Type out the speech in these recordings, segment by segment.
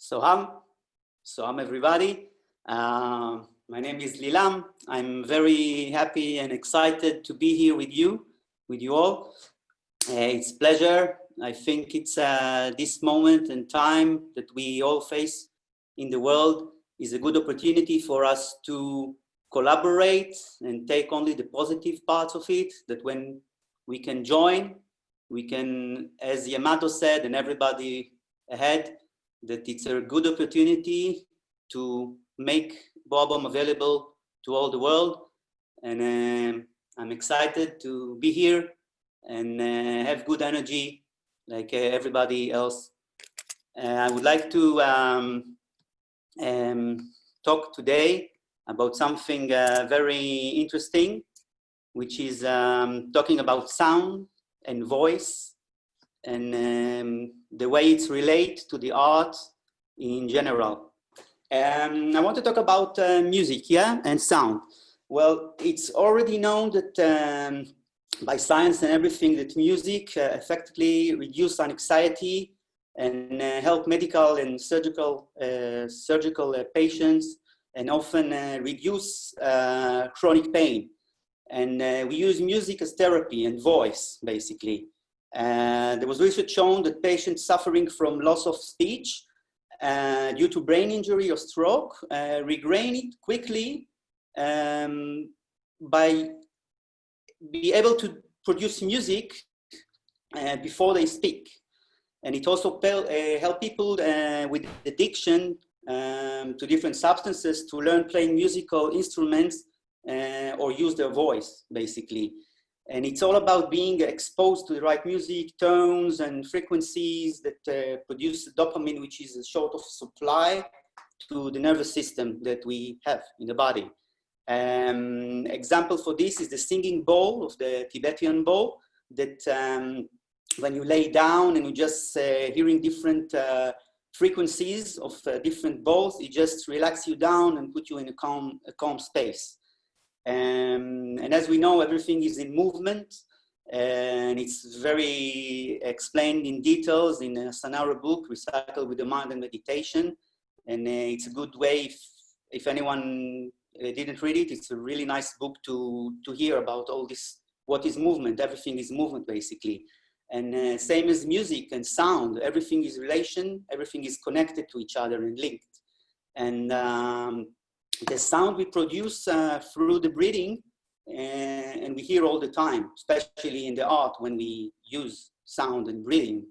So everybody. My name is Lilam. I'm very happy and excited to be here with you all. It's a pleasure. I think it's this moment and time that we all face in the world is a good opportunity for us to collaborate and take only the positive parts of it, that when we can join, we can, as Yamato said, and everybody ahead, that it's a good opportunity to make Boabom available to all the world. And I'm excited to be here and have good energy like everybody else. I would like to talk today about something very interesting, which is talking about sound and voice and the way it's related to the art in general. I want to talk about music, and sound. Well, it's already known that by science and everything, that music effectively reduces anxiety and help medical and surgical patients, and often reduce chronic pain. And we use music as therapy and voice, basically. There was research shown that patients suffering from loss of speech due to brain injury or stroke regain it quickly by being able to produce music before they speak. And it also helps people with addiction to different substances to learn playing musical instruments or use their voice, basically. And it's all about being exposed to the right music, tones, and frequencies that produce dopamine, which is a sort of supply to the nervous system that we have in the body. Example for this is the singing bowl of the Tibetan bowl, that when you lay down and you just hearing different frequencies of different bowls, it just relax you down and put you in a calm space. And as we know, everything is in movement, and it's very explained in details in a Sanara book, Recycle with the Mind and Meditation. And it's a good way, if anyone didn't read it, it's a really nice book to hear about all this, what is movement. Everything is movement, basically. And same as music and sound, everything is relation, everything is connected to each other and linked. And the sound we produce through the breathing, and we hear all the time, especially in the art when we use sound and breathing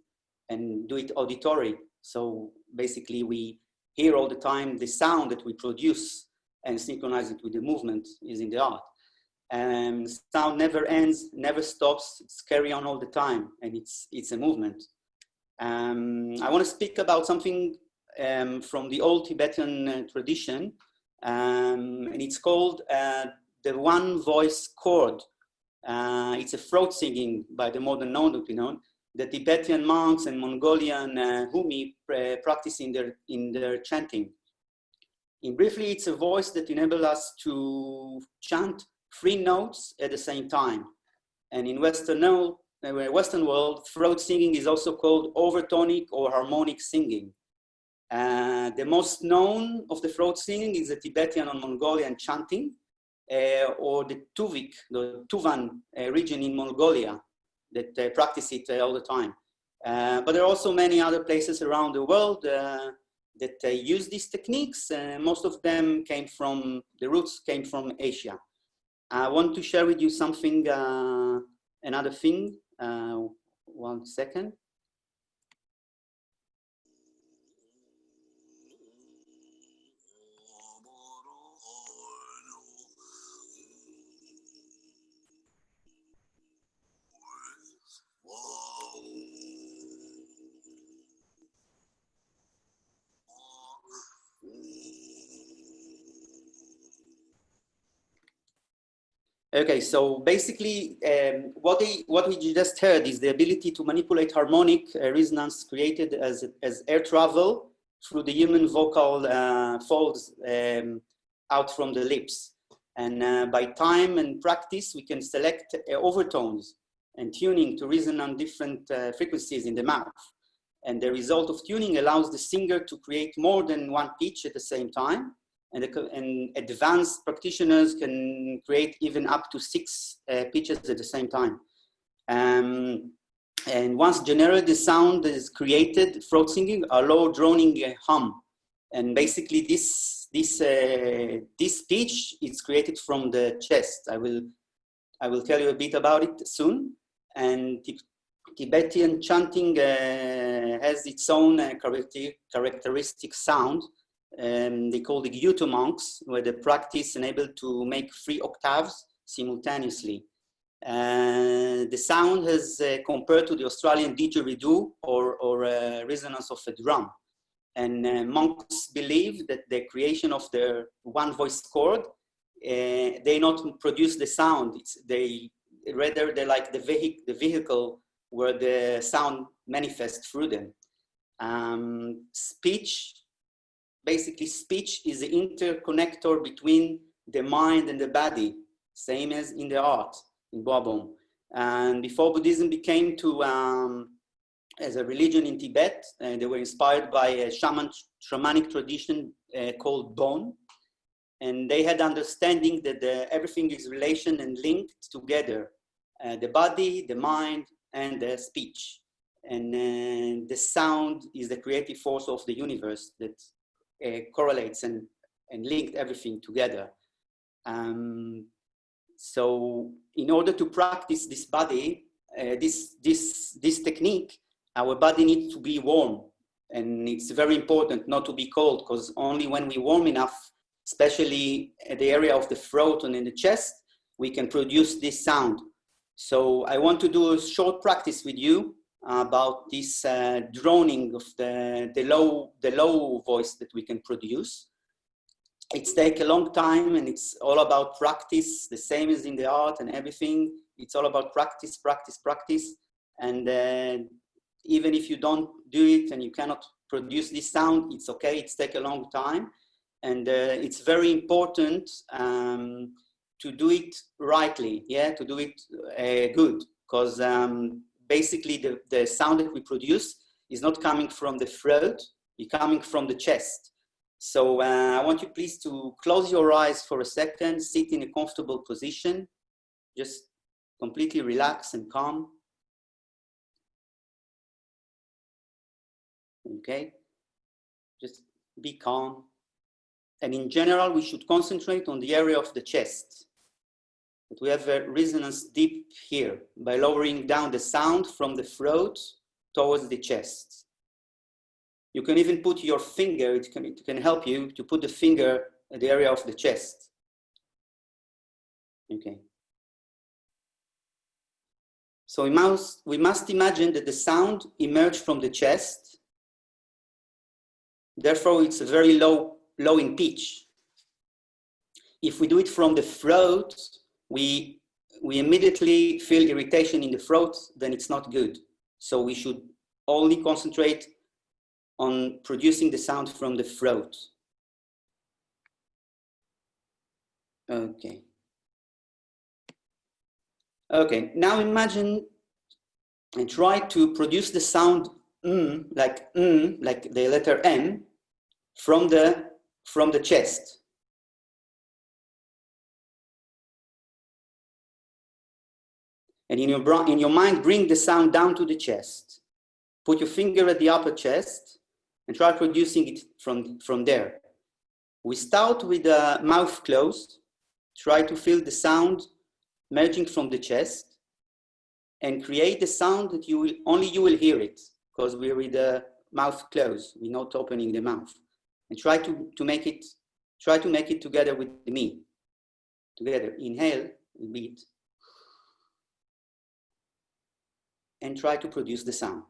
and do it auditory. So basically we hear all the time the sound that we produce and synchronize it with the movement is in the art. And sound never ends, never stops, it's carry on all the time, and it's a movement. I want to speak about something from the old Tibetan tradition. And it's called the one voice chord. It's a throat singing by the modern known. The Tibetan monks and Mongolian Humi practice in their chanting. In briefly, it's a voice that enables us to chant 3 notes at the same time. And in Western world, throat singing is also called overtonic or harmonic singing. The most known of the throat singing is the Tibetan and Mongolian chanting, or the Tuvan region in Mongolia that practice it all the time. But there are also many other places around the world that use these techniques. Most of them the roots came from Asia. I want to share with you something, another thing. 1 second. Okay, so basically what we just heard is the ability to manipulate harmonic resonance created as air travel through the human vocal folds out from the lips. And by time and practice, we can select overtones and tuning to reason on different frequencies in the mouth. And the result of tuning allows the singer to create more than one pitch at the same time. And advanced practitioners can create even up to 6 pitches at the same time. And once generated, the sound is created, throat singing, a low droning hum. And basically this pitch is created from the chest. I will tell you a bit about it soon. And Tibetan chanting has its own characteristic sound. They call the Gyuto monks, where the practice enabled to make 3 octaves simultaneously. The sound has compared to the Australian didgeridoo or resonance of a drum. And monks believe that the creation of the one voice chord, they not produce the sound. Rather they're like the vehicle where the sound manifests through them. Basically speech is the interconnector between the mind and the body, same as in the art, in Boabom. And before Buddhism became as a religion in Tibet, they were inspired by a shamanic tradition called Bon. And they had understanding that everything is relation and linked together. The body, the mind, and the speech. And the sound is the creative force of the universe that correlates and linked everything together. So in order to practice this body, this technique, our body needs to be warm. And it's very important not to be cold, because only when we warm enough, especially at the area of the throat and in the chest, we can produce this sound. So I want to do a short practice with you about this droning of the low voice that we can produce. It's take a long time, and it's all about practice, the same as in the art and everything. It's all about practice, practice, practice. And even if you don't do it and you cannot produce this sound, it's okay, it's take a long time. And it's very important to do it rightly, to do it good, because basically the sound that we produce is not coming from the throat, it's coming from the chest. So I want you please to close your eyes for a second, sit in a comfortable position, just completely relax and calm. Okay, just be calm. And in general, we should concentrate on the area of the chest. But we have a resonance deep here by lowering down the sound from the throat towards the chest. You can even put your finger, it can help you to put the finger at the area of the chest. Okay. So we must imagine that the sound emerged from the chest. Therefore, it's a very low in pitch. If we do it from the throat, we immediately feel irritation in the throat, then it's not good. So we should only concentrate on producing the sound from the throat. Okay. Okay, now imagine and try to produce the sound like the letter M from the chest. And in your mind, bring the sound down to the chest. Put your finger at the upper chest and try producing it from there. We start with the mouth closed. Try to feel the sound merging from the chest and create the sound that only you will hear it, because we're with the mouth closed. We're not opening the mouth. And try to make it together with me. Together, inhale a bit. And try to produce the sound.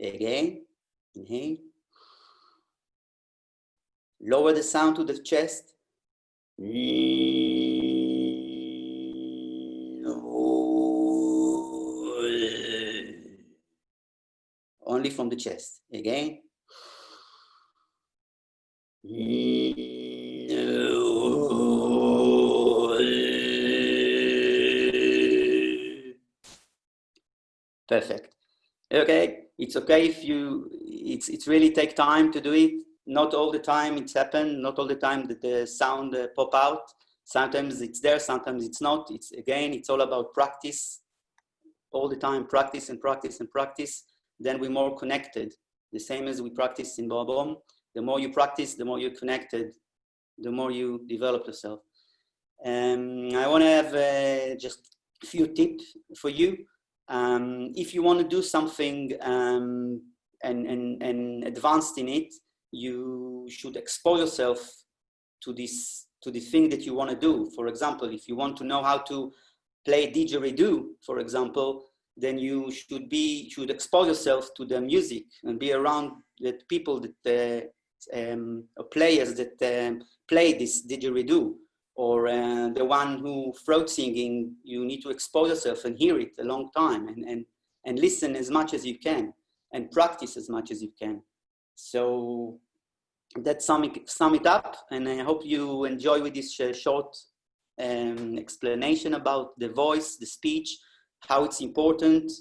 Again, inhale. Lower the sound to the chest. Only from the chest. Again. Perfect. Okay, it's okay if it's really take time to do it. Not all the time it's happened. Not all the time that the sound pop out. Sometimes it's there, sometimes it's not. It's all about practice. All the time, practice and practice and practice. Then we're more connected. The same as we practice in Boabom. The more you practice, the more you're connected, the more you develop yourself. I want to have just a few tips for you. If you want to do something and advanced in it, you should expose yourself to the thing that you want to do. For example, if you want to know how to play didgeridoo, for example, then you should expose yourself to the music and be around the people that players that play this didgeridoo, or the one who throat singing. You need to expose yourself and hear it a long time, and listen as much as you can and practice as much as you can. So that sum it up, and I hope you enjoy with this short explanation about the voice, the speech, how it's important.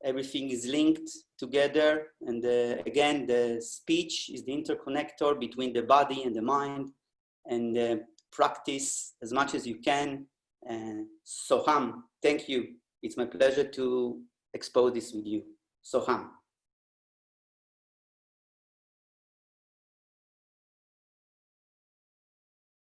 Everything is linked together, and again, the speech is the interconnector between the body and the mind, and practice as much as you can. Soham, thank you. It's my pleasure to expose this with you. Soham.